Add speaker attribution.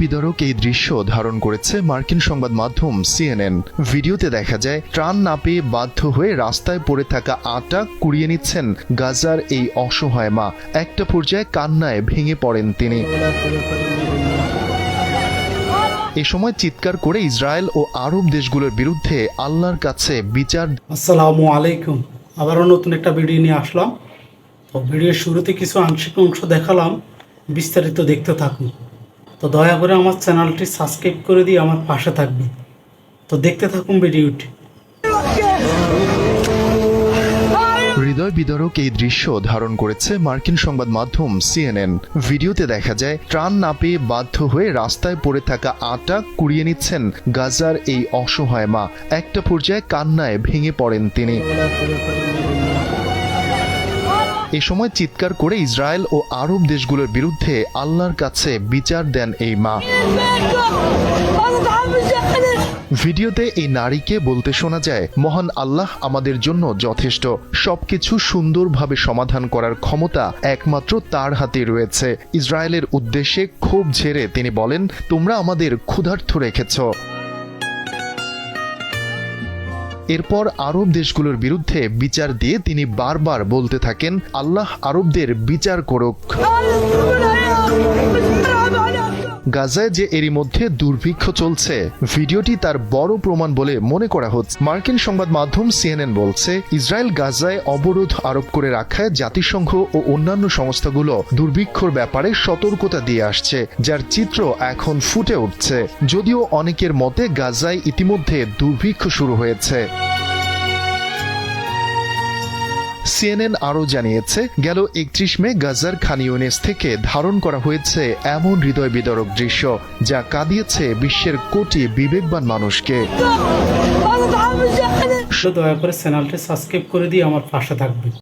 Speaker 1: বিদারক এই দৃশ্য ধারণ করেছে মার্কিন সংবাদ মাধ্যম সিএনএন। ভিডিওতে দেখা যায় ত্রাণ না পেয়ে বাধ্য হয়ে রাস্তায় পড়ে থাকা আটা কুড়িয়ে নিচ্ছেন গাজার এই অসহায় মা। একটা পর্যায়ে কান্নায় ভেঙে পড়েন তিনি। এ সময় চিৎকার করে ইসরায়েল ও আরব দেশগুলোর বিরুদ্ধে আল্লাহর কাছে বিচার।
Speaker 2: আসসালামু আলাইকুম। আবারও নতুন একটা ভিডিও নিয়ে আসলাম। তো ভিডিওর শুরুতে কিছু আংশিক অংশ দেখালাম, বিস্তারিত দেখতে থাকুন। তো দয়া করে আমার চ্যানেলটি সাবস্ক্রাইব করে দিয়ে আমার পাশে থাকবেন। তো দেখতে থাকুন ভিডিওটি।
Speaker 1: হৃদয় বিদারক এই দৃশ্য ধারণ করেছে মার্কিন সংবাদ মাধ্যম সিএনএন। ভিডিওতে দেখা যায় ত্রাণ না পেয়ে বাধ্য হয়ে রাস্তায় পড়ে থাকা আটা কুড়িয়ে নিচ্ছেন গাজার এই অসহায় মা। একটা পর্যায়ে কান্নায় ভেঙে পড়েন তিনি। এ সময় চিৎকার করে ইসরায়েল ও আরব দেশগুলোর বিরুদ্ধে আল্লাহর কাছে বিচার দেন এই মা। ভিডিওতে এই নারীকে বলতে শোনা যায়, মহান আল্লাহ আমাদের জন্য যথেষ্ট। সবকিছু সুন্দরভাবে সমাধান করার ক্ষমতা একমাত্র তার হাতে রয়েছে। ইসরায়েলের উদ্দেশ্যে ক্ষোভ ঝেড়ে তিনি বলেন, তোমরা আমাদের ক্ষুধার্ত রেখেছ। এরপর আরব দেশগুলোর বিরুদ্ধে বিচার দিয়ে তিনি বারবার বলতে থাকেন, আল্লাহ আরবদের বিচার করুক। গাজায় যে এরই মধ্যে দুর্ভিক্ষ চলছে, ভিডিওটি তার বড় প্রমাণ বলে মনে করা হচ্ছে। মার্কিন সংবাদ মাধ্যম সিএনএন বলছে, ইসরায়েল গাজায় অবরোধ আরোপ করে রাখায় জাতিসংঘ ও অন্যান্য সংস্থাগুলো দুর্ভিক্ষর ব্যাপারে সতর্কতা দিয়ে আসছে, যার চিত্র এখন ফুটে উঠছে। যদিও অনেকের মতে গাজায় ইতিমধ্যে দুর্ভিক্ষ শুরু হয়েছে। সিএনএন আরও জানিয়েছে, গেল 31 মে গাজার খান ইউনিস থেকে ধারণ করা হয়েছে এমন হৃদয় বিদারক দৃশ্য, যা কাঁদিয়েছে বিশ্বের কোটি বিবেকবান মানুষকে।
Speaker 2: দয়া করে চ্যানেলটি সাবস্ক্রাইব করে দিয়ে আমার পাশে থাকবেন।